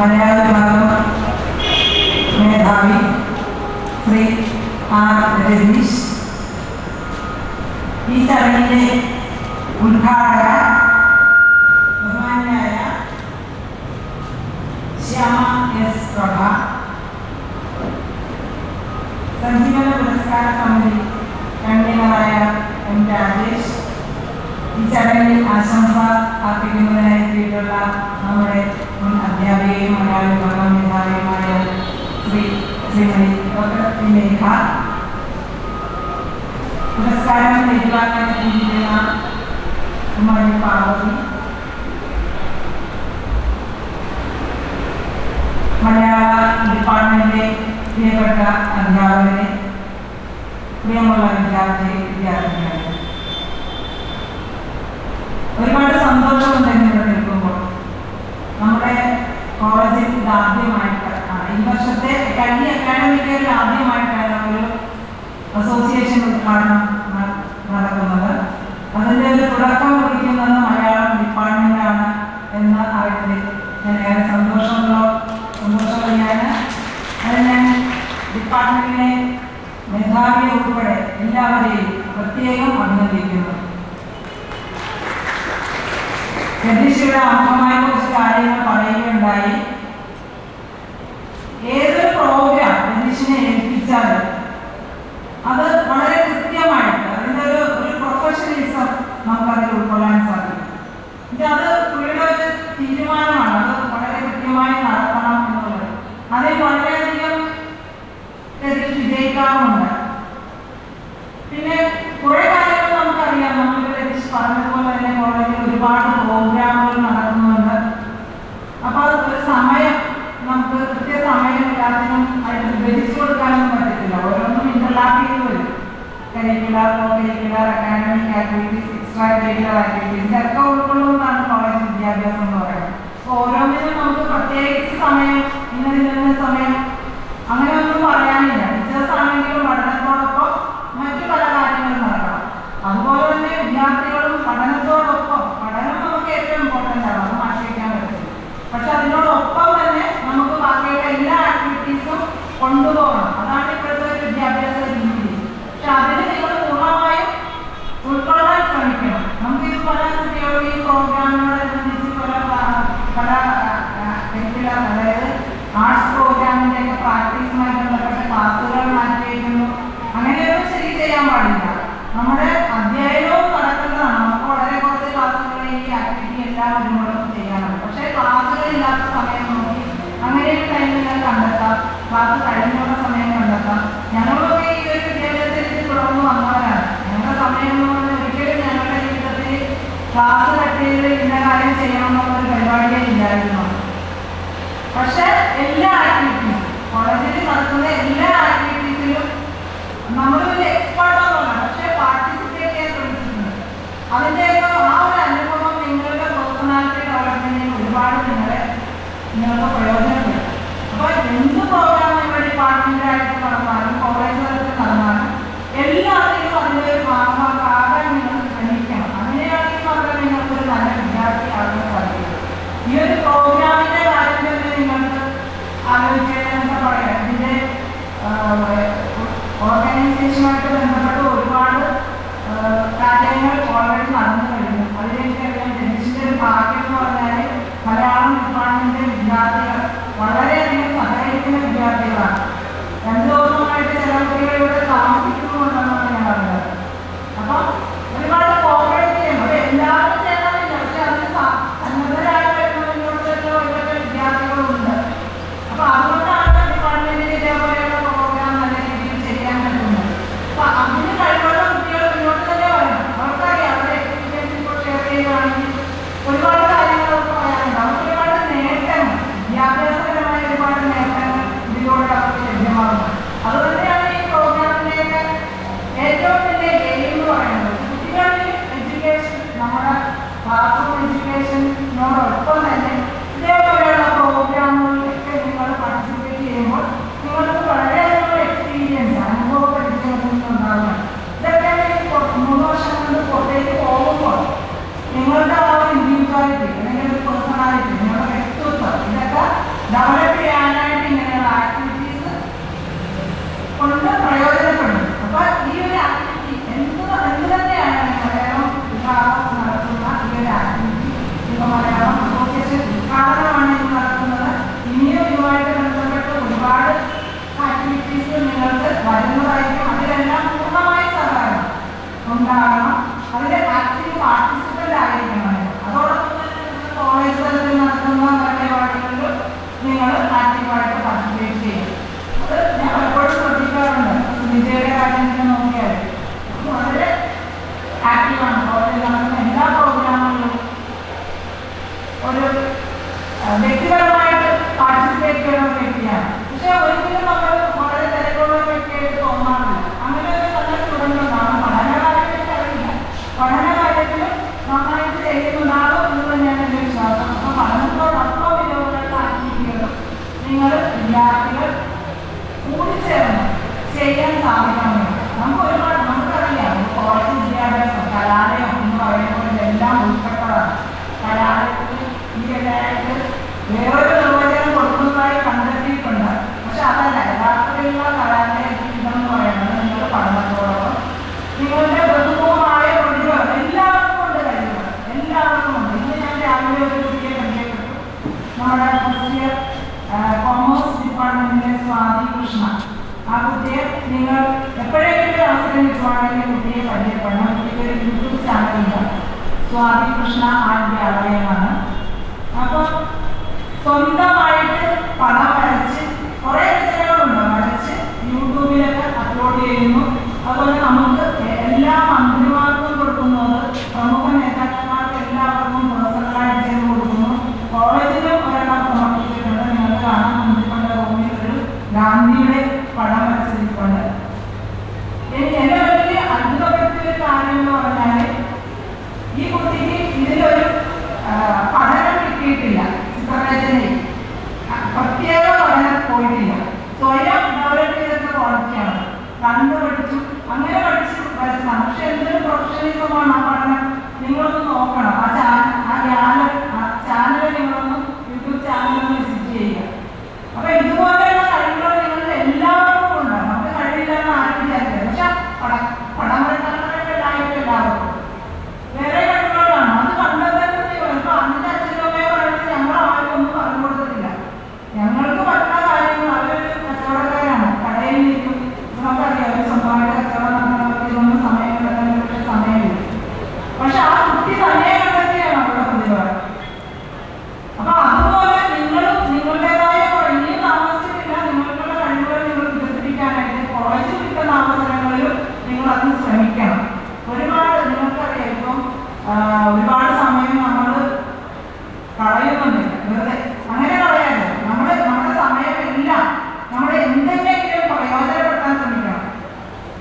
മലയാള വിഭാഗം മേധാവി ശ്രീ ആർ രതീഷ്, ഈ ചടങ്ങിൻ്റെ ഉദ്ഘാടക ബഹുമാന്യനായ ശ്യാമ എസ് പ്രഭ, സഞ്ജീവന പുരസ്കാര സമിതി കൺവീനറായ എം രാജേഷ്, ഈ ചടങ്ങിൽ ആശംസ അർപ്പിക്കുന്നതിനായി എത്തിയിട്ടുള്ള നമ്മുടെ മുൻ അധ്യാപികയും മലയാള വിഭാഗം മേധാവിയുമായ ശ്രീമതി ഡോക്ടർ ലേഖ, പുരസ്കാരം ഏറ്റുവാങ്ങാൻ എത്തിയിരിക്കുന്ന കുമാരി പാർവതി, മലയാള ഡിപ്പാർട്ട്മെന്റിലെ പ്രിയപ്പെട്ട അധ്യാപകരെ, പ്രിയമുള്ള വിദ്യാർത്ഥികളെ, ഒരുപാട് സന്തോഷമുണ്ടെന്ന് ഇവിടെ നിൽക്കുമ്പോൾ. നമ്മുടെ കോളേജിൽ ഇത് ആദ്യമായിട്ടാണ്, ഈ വർഷത്തെ കഴിഞ്ഞ അക്കാഡമിക് ഇയറിൽ ആദ്യമായിട്ടാണ് ഒരു അസോസിയേഷൻ ഉദ്ഘാടനം നടക്കുന്നത്. അതിൻ്റെ ഒരു തുടക്കം കുറിക്കുന്നത് മലയാളം ഡിപ്പാർട്ട്മെന്റാണ് എന്ന അറിവിൽ ഞാൻ ഏറെ സന്തോഷവതിയാണ്. അത് ഞാൻ ഡിപ്പാർട്ട്മെന്റിനെ മേധാവിയെ ഉൾപ്പെടെ എല്ലാവരെയും പ്രത്യേകം അഭിനന്ദിക്കുന്നു. രതീഷയുടെ അമുഖമായ കുറച്ച് കാര്യങ്ങൾ പറയുകയുണ്ടായി. ഏതൊരു പ്രോഗ്രാം രതീഷിനെ ഏൽപ്പിച്ചാൽ അത് വളരെ കൃത്യമായിട്ട് അതിൻ്റെ ഒരു പ്രൊഫഷണലിസം നമുക്കതിൽ ഉൾക്കൊള്ളാൻ സാധിക്കും. അത് പുള്ളിയുടെ ഒരു തീരുമാനമാണ്, അത് വളരെ കൃത്യമായി നടത്തണം എന്നുള്ളത്. അതിൽ വളരെയധികം രതീഷ് വിജയിക്കാറുമുണ്ട്. പിന്നെ കുറെ കാര്യങ്ങൾ നമുക്കറിയാം. നമ്മൾ രതീഷ് പറഞ്ഞതുപോലെ തന്നെ കോളേജിൽ ഒരുപാട് പ്രോഗ്രാമുകൾ നടക്കുന്നുണ്ട്. അപ്പോൾ അത് ഒരു സമയം നമുക്ക് കൃത്യസമയം എല്ലാത്തിനും ആയിട്ട് വിഭജിച്ചു കൊടുക്കാനൊന്നും പറ്റത്തില്ല. ഓരോന്നും ഇന്റർലാക്ക് ചെയ്ത് വരും. Curricular, co curricular, academic activities, extra curricular activities, ഇതൊക്കെ ഉൾക്കൊള്ളുന്നതാണ് കോളേജ് വിദ്യാഭ്യാസം എന്ന് പറയുന്നത്. അപ്പോൾ ഓരോന്നിനും നമുക്ക് പ്രത്യേകിച്ച് സമയം, ഇന്ന സമയം അങ്ങനെയൊന്നും പറയാനില്ല. ടീച്ചേഴ്സ് ആണെങ്കിലും പഠനത്തോടൊപ്പം മറ്റു പല കാര്യങ്ങളും നടക്കണം. അതുപോലെ തന്നെ വിദ്യാർത്ഥികളും പഠനത്തോടൊപ്പം, പഠനം നമുക്ക് ഏറ്റവും ഇമ്പോർട്ടൻ്റ് ആണ്, അത് മാറ്റി വയ്ക്കാൻ പറ്റില്ല. പക്ഷെ അതിനോടൊപ്പം തന്നെ നമുക്ക് ബാക്കിയുള്ള എല്ലാ ആക്ടിവിറ്റീസും കൊണ്ടുപോകണം. അതാണ് ഇപ്പോഴത്തെ ഒരു വിദ്യാഭ്യാസ രീതി. പക്ഷെ അതിന് നിങ്ങൾ പൂർണ്ണമായും ഉൾക്കൊള്ളാൻ ശ്രമിക്കണം. നമുക്കിത് പല കുട്ടികളും ഈ പ്രോഗ്രാമിനോടനുബന്ധിച്ച് പല കരിക്കുലർ, അതായത് ആർട്സ് പ്രോഗ്രാമിൻ്റെ ഒക്കെ പ്രാക്ടീസുമായി ബന്ധപ്പെട്ട ക്ലാസ്സുകൾ മാറ്റി വയ്ക്കുന്നു. അങ്ങനെയൊന്നും ശരി ചെയ്യാൻ പാടില്ല. നമ്മുടെ അധ്യയനവും നടക്കുന്നതാണ്. നമുക്ക് വളരെ കുറച്ച് ക്ലാസ്സുകൾ ഈ ആക്ടിവിറ്റി എല്ലാം ഒരുപാടും ചെയ്യാനുണ്ട്. പക്ഷേ ക്ലാസ്സുകളില്ലാത്ത സമയം നോക്കി അങ്ങനെയൊരു ടൈമിൽ കണ്ടെത്താം, ക്ലാസ് കഴിഞ്ഞുള്ള സമയം കണ്ടെത്താം. ഞങ്ങളൊക്കെ ഈ ഒരു വിദ്യാഭ്യാസത്തിൽ തുടർന്ന് വന്നവരാണ്. ഞങ്ങളുടെ സമയം എന്ന് പറഞ്ഞാൽ ഒരിക്കലും ഞങ്ങളുടെ ജീവിതത്തിൽ ക്ലാസ് കട്ട് ചെയ്ത് ഇന്ന കാര്യം ചെയ്യണമെന്നുള്ളൊരു പരിപാടിയേ ഇല്ലായിരുന്നു. പക്ഷെ എല്ലാ ആക്ടിവിറ്റീസും, കോളേജിൽ നടക്കുന്ന എല്ലാ ആക്ടിവിറ്റീസിലും നമ്മളൊരു എക്സ്പേർട്ടൊന്നുമല്ല, പക്ഷെ പാർട്ടിസിപ്പേറ്റ് ചെയ്യാൻ ശ്രമിച്ചിട്ടുണ്ട്. അതിൻ്റെയൊക്കെ ആ ഒരു അനുഭവം നിങ്ങളുടെ പേഴ്സണാലിറ്റി ഡെവലപ്മെന്റിന് ഒരുപാട് നിങ്ങൾക്ക് പ്രയോജനപ്പെടും. അപ്പോൾ എന്ത് പ്രോഗ്രാം നിങ്ങളുടെ ഡിപ്പാർട്ട്മെന്റായിട്ട് നടന്നാലും കോളേജ് തലത്തിൽ നടന്നാലും എല്ലാത്തിലും അതിൻ്റെ ഒരു ഭാഗമാകാൻ നിങ്ങൾ ശ്രമിക്കണം. അങ്ങനെയാണെങ്കിൽ മാത്രമേ നിങ്ങൾക്കൊരു നല്ല വിദ്യാർത്ഥി ആകാൻ സാധിക്കും. ഈ ഒരു പ്രോഗ്രാമിൻ്റെ കാര്യം തന്നെ നിങ്ങൾക്ക് ആലോചിച്ചാൽ എന്താ പറയുക, ഇതിൻ്റെ ഓർഗനൈസേഷനുമായിട്ട് ബന്ധപ്പെട്ട് ഒരുപാട് കാര്യങ്ങൾ ഓൾറെഡി നടന്നു കഴിഞ്ഞു. അതിലേക്കറിയാം രതീഷിൻ്റെ ഒരു ഭാഗ്യം എന്ന് പറഞ്ഞാൽ മലയാളം ഡിപ്പാർട്ട്മെൻറ്റിലെ വിദ്യാർത്ഥികൾ വളരെയധികം സഹകരിക്കുന്ന വിദ്യാർത്ഥികളാണ്. 2 ദിവസമായിട്ട് ചില കുട്ടികൾ ഇവിടെ താമസിക്കുന്നുണ്ടെന്നാണ് ഞാൻ പറഞ്ഞത്. അപ്പം ഒരുപാട് കോപ്പറേറ്റ് ചെയ്യണം. അത് എല്ലാവരും ചെയ്യണമെന്നില്ല, പക്ഷെ അതിന് സന്നദ്ധരായി വരുന്നതിനോടൊക്കെ വിദ്യാർത്ഥികളുണ്ട്. അപ്പോൾ അതുകൊണ്ടാണ് ഡിപ്പാർട്ട്മെൻറ്റിൽ ഇതേപോലെയുള്ള പ്രോഗ്രാം നല്ല രീതിയിൽ ചെയ്യാൻ പറ്റുന്നത്. അപ്പോൾ അതിന് കഴിവുള്ള കുട്ടികൾ മുന്നോട്ട് തന്നെ വരണം. അവർക്കറിയാം അവരുടെ എക്സ്പീരിയൻസ് ഇപ്പോൾ ഷെയർ ചെയ്യുകയാണെങ്കിൽ ഒരുപാട് കാര്യങ്ങളൊക്കെ പറയാനുണ്ട്. അവർക്ക് ഒരുപാട് നേട്ടങ്ങൾ, വിദ്യാഭ്യാസപരമായ ഒരുപാട് നേട്ടങ്ങൾ ഇതിലൂടെ അവർക്ക് ലഭ്യമാകുന്നു. അതുതന്നെയാണ് ഈ പ്രോഗ്രാമിൻ്റെയൊക്കെ ഏറ്റവും വലിയ ഗെയിം എന്ന് പറയുന്നത്. കുട്ടികളുടെ എഡ്യൂക്കേഷൻ, നമ്മുടെ ക്ലാസ് റൂം എഡ്യൂക്കേഷനോടൊപ്പം തന്നെ ഇതേപോലെയുള്ള പ്രോഗ്രാമുകളിലൊക്കെ നിങ്ങൾ പാർട്ടിസിപ്പേറ്റ് ചെയ്യുമ്പോൾ നിങ്ങൾക്ക് വളരെയധികം എക്സ്പീരിയൻസ്, അനുഭവപ്പെടുത്തുന്നുണ്ടാകുന്നത്. ഇതൊക്കെ 3 വർഷം കൊണ്ട് പുറത്തേക്ക് പോകുമ്പോൾ നിങ്ങളുടെ ആ ഒരു ഇൻഡിവിജ്വാലിറ്റി വിദ്യാർത്ഥികൾ കൂടിച്ചേർന്ന് ചെയ്യാൻ സാധിക്കണമെന്ന് നമുക്ക് ഒരുപാട് നമുക്കറിയാം. കോളേജ് വിദ്യാഭ്യാസം കലാലയം എന്ന് പറയുമ്പോൾ ഇതെല്ലാം ഉൾപ്പെട്ടതാണ്. കലാലയത്തിൽ ഈയിടെയായിട്ട് വേറൊരു നിർവചനം കൊടുക്കുന്നതായി കണ്ടെത്തിയിട്ടുണ്ട്. പക്ഷെ അതല്ല, യഥാർത്ഥത്തിലുള്ള കലാലയ ജീവിതം എന്ന് പറയുന്നത് നിങ്ങൾ പഠനത്തോടൊപ്പം നിങ്ങളുടെ ബഹുമുഖമായ പ്രതിഭകൾ എല്ലാവർക്കും ഉണ്ട്, കഴിവുകൾ എല്ലാവർക്കും ഉണ്ട്. ഇന്ന് ഞാൻ രാവിലെ ഒരു കുട്ടിയെ പരിചയപ്പെട്ടു. നമ്മുടെ ഫസ്റ്റ് ഇയർ കോമേഴ്സ് ഡിപ്പാർട്ട്മെന്റിലെ സ്വാതി കൃഷ്ണ. ആ കുട്ടിയെ നിങ്ങൾ എപ്പോഴെങ്കിലും അവസരം കിട്ടുവാണെങ്കിൽ കുട്ടിയെ പരിചയപ്പെടണം. കുട്ടിക്ക് ഒരു യൂട്യൂബ് ചാനലുണ്ട്, സ്വാതി കൃഷ്ണ ആദ്യാലയമാണ്. അപ്പോൾ സ്വന്തമായിട്ട് പടം വരച്ച് കുറേ രചനകളുണ്ട്, വരച്ച് യൂട്യൂബിലൊക്കെ അപ്ലോഡ് ചെയ്യുന്നു. അതുപോലെ നമുക്ക് എല്ലാ മന്ത്രിമാർക്കും കൊടുക്കുന്നത്, പ്രമുഖ നേതാക്കന്മാർക്ക് എല്ലാവർക്കും പേഴ്സണലായിട്ട് ചെയ്ത് കൊടുക്കുന്നു. കോളേജിലും ഒരെണ്ണം സമർപ്പിച്ചിട്ടുണ്ട്. നിങ്ങൾക്ക് കാണാൻ മന്ത്രിപ്പണ്ട റൂമിൽ ഒരു ഗാന്ധിയുടെ പടം വരച്ചിരിപ്പുണ്ട്. എന്നെ വലിയ അത്ഭുതപ്പെടുത്തിയൊരു കാര്യം എന്ന് പറഞ്ഞാൽ ഈ കുട്ടിക്ക് ഇതിലൊരു പഠനം കിട്ടിയിട്ടില്ല, ചിത്രരചനയിൽ പ്രത്യേക പഠനം പോയിട്ടില്ല. സ്വയം ഡെവലപ്പ് ചെയ്ത ക്വാളിറ്റിയാണ്, കണ്ടുപഠിച്ചു അങ്ങനെ പഠിച്ച് വരച്ചതാണ്. പക്ഷെ എന്തൊരു പ്രൊഫഷണലിസമാണ് ആ പഠനം. നിങ്ങളൊന്ന് നോക്കണം. ആ ചാനൽ നിങ്ങളൊന്ന് യൂട്യൂബ് ചാനലൊന്ന് വിസിറ്റ് ചെയ്യുക. അപ്പൊ ഇതുപോലെയുള്ള കഴിവുകൾ നിങ്ങൾക്ക് എല്ലാവർക്കും ഉണ്ട്. നമുക്ക് കഴിവില്ലെന്ന് ആരും വിചാരിക്കില്ല. പക്ഷെ പടം വരയ്ക്കാനായിട്ട് എല്ലാവർക്കും വേറെ കഴിവുകളാണ്. അത് കണ്ടെത്തേണ്ടത് ഇപ്പൊ അന്നിന്റെ അച്ഛനമ്മയെ പറയുന്നത് ഞങ്ങൾ ആരും ഒന്നും പറഞ്ഞു കൊടുത്തിട്ടില്ല. ഞങ്ങൾക്ക് പറ്റുന്ന കാര്യങ്ങൾ അവരൊരു കച്ചവടക്കാരാണ്, കടയിൽ നിൽക്കും. നമുക്കറിയാം ഒരു സ്വന്തമായിട്ട് കച്ചവടം നടത്തുന്നവർക്ക് ഇതൊന്നും സമയം കിടക്കാൻ സമയമില്ല. പക്ഷെ ആ കുട്ടി തന്നെ കണ്ടെത്തിയാണ് അവരുടെ പ്രതിഭ. അപ്പൊ അതുപോലെ നിങ്ങളും നിങ്ങളുടേതായ ഇനിയും താമസിച്ചിട്ടില്ല, നിങ്ങൾക്കുള്ള കഴിവുകൾ നിങ്ങൾ വികസിപ്പിക്കാനായിട്ട് കോളേജിൽ കിട്ടുന്ന അവസരങ്ങളിലും നിങ്ങൾ അതിന് ശ്രമിക്കണം. ഒരുപാട് നിങ്ങൾക്കറിയാം ഇപ്പം ഒരുപാട് സമയം നമ്മൾ കളയുന്നുണ്ട് വെറുതെ. അങ്ങനെ കളയാതെ നമ്മുടെ സമയമെല്ലാം നമ്മുടെ എന്തെങ്കിലും പ്രയോജനപ്പെടുത്താൻ ശ്രമിക്കണം.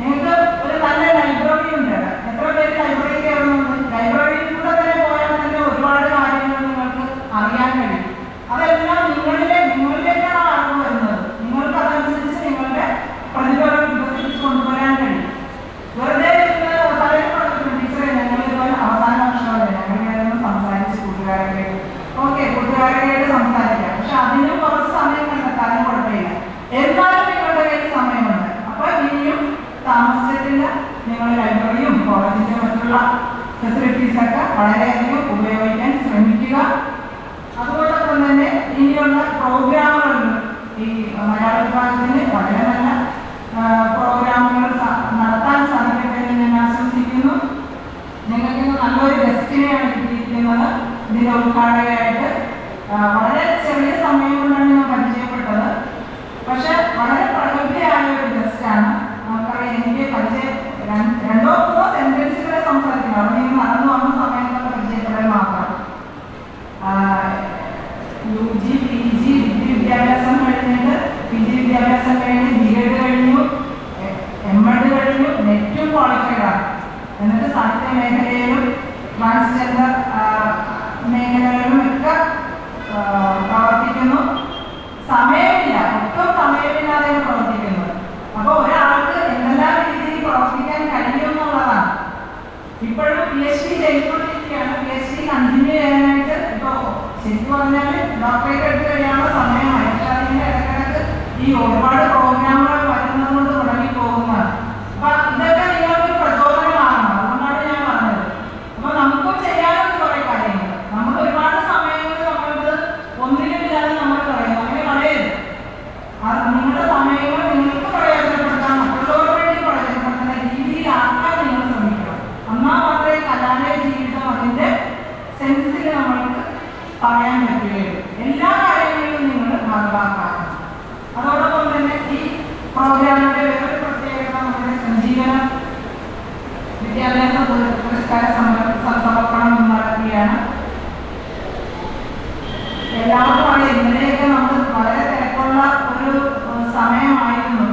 നിങ്ങൾക്ക് ഒരു നല്ല ലൈബ്രറി ഉണ്ട്. എത്ര പേര് ലൈബ്രറി കയറുന്നുണ്ട്? ലൈബ്രറിയിൽ കൂടെ തന്നെ പോയാൽ തന്നെ ഒരുപാട് കാര്യങ്ങൾ നിങ്ങൾക്ക് അറിയാൻ കഴിയും. അതെല്ലാം നിങ്ങളിലേക്കാണ് അറിവ് വരുന്നത്. നിങ്ങൾക്ക് അതനുസരിച്ച് നിങ്ങളുടെ പ്രതിഭകൾ വികസിപ്പിച്ച് കൊണ്ടുവരാൻ കഴിയും. വെറുതെ പലരും പറഞ്ഞിട്ടുണ്ട്, ടീച്ചറെ ഞങ്ങൾ ഇതുപോലെ അവസാന വർഷമല്ലേ ഞങ്ങൾ സംസാരിച്ച് കൂട്ടുകാരൊക്കെ ഓക്കെ കൂട്ടുകാരൊക്കെയായിട്ട് സംസാരിക്കാം. പക്ഷെ അതിനും കുറച്ച് സമയം കണ്ടെത്താനും കുഴപ്പമില്ല. എന്നാലും നിങ്ങളുടെ കയ്യിൽ സമയമുണ്ട്. അപ്പൊ ഇനിയും താമസിച്ചിട്ടില്ല. നിങ്ങൾ ലൈബ്രറിയും കോളേജിന്റെ മറ്റുള്ള ഫെസിലിറ്റീസൊക്കെ വളരെയധികം ഉപയോഗിക്കാൻ ശ്രമിക്കുക. അതോടൊപ്പം തന്നെ ഇനിയുള്ള പ്രോഗ്രാമുകളുണ്ട്. ഈ മലയാള വിഭാഗത്തിന് വളരെ നല്ല പ്രോഗ്രാമുകൾ നടത്താൻ സാധിക്കട്ടെ എന്ന് ഞാൻ ആശംസിക്കുന്നു. നിങ്ങൾക്ക് നല്ലൊരു ഗസ്റ്റിനെയാണ് കിട്ടിയിരിക്കുന്നത് ഇതിന്റെ ഉദ്ഘാടകയായിട്ട്. വളരെ ചെറിയ സമയം കൊണ്ടാണ് ഞാൻ പരിചയപ്പെട്ടത്. പക്ഷെ വളരെ പ്രഗത്ഭയായ ഒരു ഗസ്റ്റാണ്. നമുക്കറിയാം, എനിക്ക് പരിചയം 2-3 സെന്റൻസുകളെ സംസാരിക്കണം. അവിടെ നിങ്ങൾ നടന്നു വന്ന സമയത്തൊക്കെ പരിചയപ്പെടാൻ മാത്രം. UG PG ഡിഗ്രി വിദ്യാഭ്യാസം കഴിഞ്ഞിട്ട് PG വിദ്യാഭ്യാസം കഴിഞ്ഞ് BEd കഴിഞ്ഞു, MEd കഴിഞ്ഞു, നെറ്റും ക്വാളിഫൈഡ് ആണ്. എന്നിട്ട് സാഹിത്യ മേഖലയിലും ട്രാൻസ്ജെൻഡർ മേഖലകളിലും ഒക്കെ പ്രവർത്തിക്കുന്നു. സമയമില്ല, ഒട്ടും സമയമില്ലാതെ പ്രവർത്തിക്കുന്നത്. അപ്പോൾ ഒരാൾക്ക് എന്തെല്ലാം രീതിയിൽ പ്രവർത്തിക്കാൻ കഴിയുമെന്നുള്ളതാണ്. ഇപ്പോഴും PhD ചെയ്തുകൊണ്ടിരിക്കുകയാണ്. PhD കണ്ടിന്യൂ ചെയ്യാനായിട്ട് ഇപ്പോൾ ശരിക്കും പറഞ്ഞാൽ ഡോക്ടറേറ്റ് എടുത്ത് കഴിയാനുള്ള സമയമായി. പക്ഷെ അതിൻ്റെ ഇടയ്ക്കിടയ്ക്ക് ഈ ഒരുപാട് പ്രോഗ്രാമുകൾ വരുന്നത് കൊണ്ട് തുടങ്ങി പോകുന്നതാണ്. അപ്പൊ ഇതൊക്കെ നിങ്ങൾക്ക് പ്രചോദനമാകണം. അതുകൊണ്ടാണ് ഞാൻ പറഞ്ഞത്. അപ്പൊ നമുക്കും ചെയ്യാനുള്ള കുറെ കാര്യങ്ങൾ. നമ്മൾ ഒരുപാട് സമയങ്ങൾ നമ്മൾക്ക് ഒന്നിലുമില്ലാതെ നമ്മൾ കളയുന്നു. അങ്ങനെ കളയരുത്. നിങ്ങളുടെ സമയങ്ങൾ നിങ്ങൾക്ക് പ്രയോജനപ്പെടുത്താൻ, മറ്റുള്ളവർക്ക് വേണ്ടി പ്രയോജനപ്പെടുത്തുന്ന രീതിയിലാക്കാൻ നിങ്ങൾ ശ്രമിക്കണം. എന്നാൽ മാത്രമേ കലാലയ ജീവിതം അതിന്റെ സെൻസിൽ നമ്മൾക്ക് പറയാൻ പറ്റുകയുള്ളൂ. എല്ലാ കാര്യങ്ങളിലും നിങ്ങൾ ഭാഗമാക്കണം. അതോടൊപ്പം തന്നെ ഈ പ്രോഗ്രാമിന്റെ വേറൊരു പ്രത്യേകത നമ്മുടെ സഞ്ജീവന വിദ്യാഭ്യാസ പുരസ്കാര സമർപ്പണം നടക്കുകയാണ്. എല്ലാവർക്കും അറിയാം, ഇന്നലെയൊക്കെ നമ്മൾ വളരെ തിരക്കുള്ള ഒരു സമയമായിരുന്നു.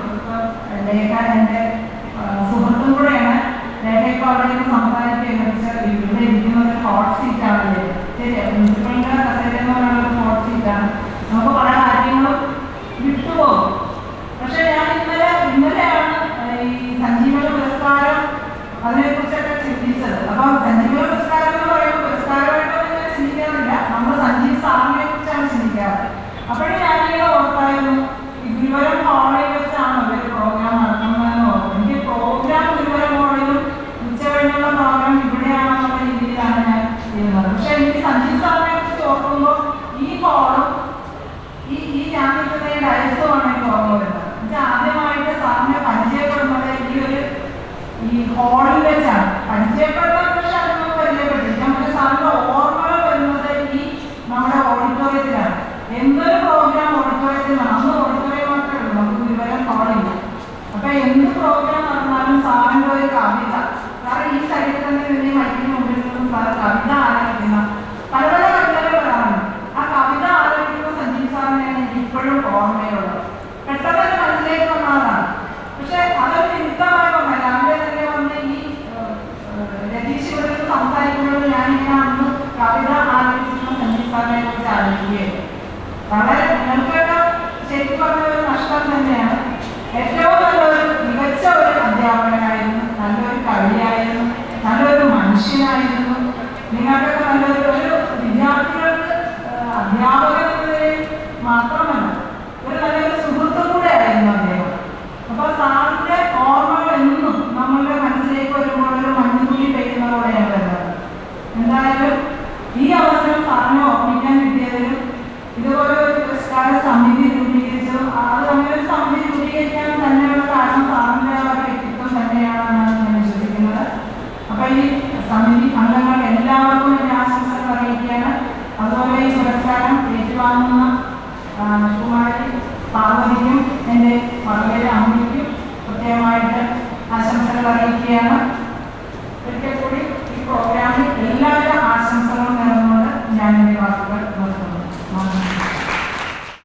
ലേഖ എൻ്റെ സുഹൃത്തും കൂടെയാണ്. ലേഖ ഇപ്പോൾ അവിടെ നിന്ന് സംസാരിക്കുക ഇവിടെ ഇരിക്കുന്നത് ഹോട്ട് സീറ്റാണല്ലേ. ശരി, പ്രിൻസിപ്പളിൻ്റെ കസേര എന്ന് പറയുന്നത് ഹോട്ട് സീറ്റാണ്. നമുക്ക് പല കാര്യങ്ങളും വിട്ടു എനിക്ക് സഞ്ജീവ് സാറിനെ കുറിച്ച് ഓർക്കുമ്പോൾ ഈ ഹോളും ഈ ഞാൻ നിൽക്കുന്ന ഡയസുമാണ് എനിക്ക് ഓർമ്മ വരുന്നത്. എന്നുവെച്ചാൽ ആദ്യമായിട്ട് സാറിനെ പരിചയപ്പെടുന്നത് ഈ ഹോളിൽ വെച്ചാണ് പരിചയപ്പെടുന്നത്. പക്ഷെ അത് നമുക്ക് പരിചയപ്പെട്ടില്ല. നമ്മുടെ സാറിന്റെ ഓർമ്മകൾ വരുന്നത് ഈ നമ്മുടെ ഓഡിറ്റോറിയത്തിലാണ്. എന്തൊരു പ്രോഗ്രാം ഓഡിറ്റോറിയത്തിലാണ്. അന്ന് ഓഡിറ്റോറിയം മാത്രമേ ഉള്ളൂ, നമുക്ക് വിവരം ഹോളില്ല. അപ്പൊ എന്ത് പ്രോഗ്രാം നടന്നാലും സാറിന്റെ ഒരു കവിത, സാറ് ഈ സൈഡിൽ തന്നെ വലിയ മൈക്കിന് മുമ്പിൽ നിന്നും സാറ് കവിത ആലപിക്കുന്ന പല പല കവിതകൾ വരാറുണ്ട്. ആ കവിത ആലപിക്കുന്ന സഞ്ജീവ് സാറിനെയാണ് എനിക്ക് ഇപ്പോഴും ഓർമ്മയുള്ളത്. പെട്ടെന്ന് മനസ്സിലേക്ക് വന്നതാണ്. പക്ഷെ അതൊരു ചിന്തമായി വന്ന രാവിലെ തന്നെ വന്ന് ഈ രതീഷ് ഇവിടെ സംസാരിക്കുമ്പോൾ ഞാനിങ്ങനെ അന്ന് കവിത ആലപിച്ചിട്ടുള്ള സഞ്ജീവ് സാറിനെ കുറിച്ച് ആലോചിക്കുകയായിരുന്നു. വളരെ നിങ്ങൾക്കൊക്കെ ശരിക്കും പറഞ്ഞ ഒരു നഷ്ടം തന്നെയാണ്. ഏറ്റവും നല്ലൊരു മികച്ച ഒരു അധ്യാപകനായിരുന്നു, നല്ലൊരു കവിയായിരുന്നു, നല്ലൊരു മനുഷ്യനായിരുന്നു. നിങ്ങൾക്കൊക്കെ നല്ലൊരു വിദ്യാർത്ഥികൾക്ക് അധ്യാപകൻ എന്നതിൽ മാത്രമല്ല ഒരു നല്ലൊരു സുഹൃത്തും കൂടെ ആയിരുന്നു അദ്ദേഹം. അപ്പൊ സാറിന്റെ ഓർമ്മകൾ എന്നും നമ്മളുടെ മനസ്സിലേക്ക് വരുമ്പോൾ ഒരു മഞ്ഞുതുള്ളി പെയ്യുന്ന പോലെയാണ് വരുന്നത്. എന്തായാലും ഈ അവസരം സാറിനെ ഓർമ്മിക്കാൻ കിട്ടിയതിലും ഇതുപോലെ ഒരു പുരസ്കാര സമിതി രൂപീകരിച്ചു. അത് അങ്ങനെ ഒരു സമിതി രൂപീകരിക്കാൻ തന്നെയുള്ള കാരണം സാറിന്റെ വ്യക്തിത്വം തന്നെയാണെന്നാണ് ഞാൻ വിശ്വസിക്കുന്നത്. അപ്പൊ ഈ സമിതി അംഗങ്ങൾ എല്ലാവർക്കും എന്റെ ആശംസകൾ അറിയിക്കുകയാണ്. അതുപോലെ ഈ പുരസ്കാരം ഏറ്റുവാങ്ങുന്ന കുമാരി പാർവതിക്കും എൻ്റെ മകളുടെ അമ്മയ്ക്കും പ്രത്യേകമായിട്ട് ആശംസകൾ അറിയിക്കുകയാണ്.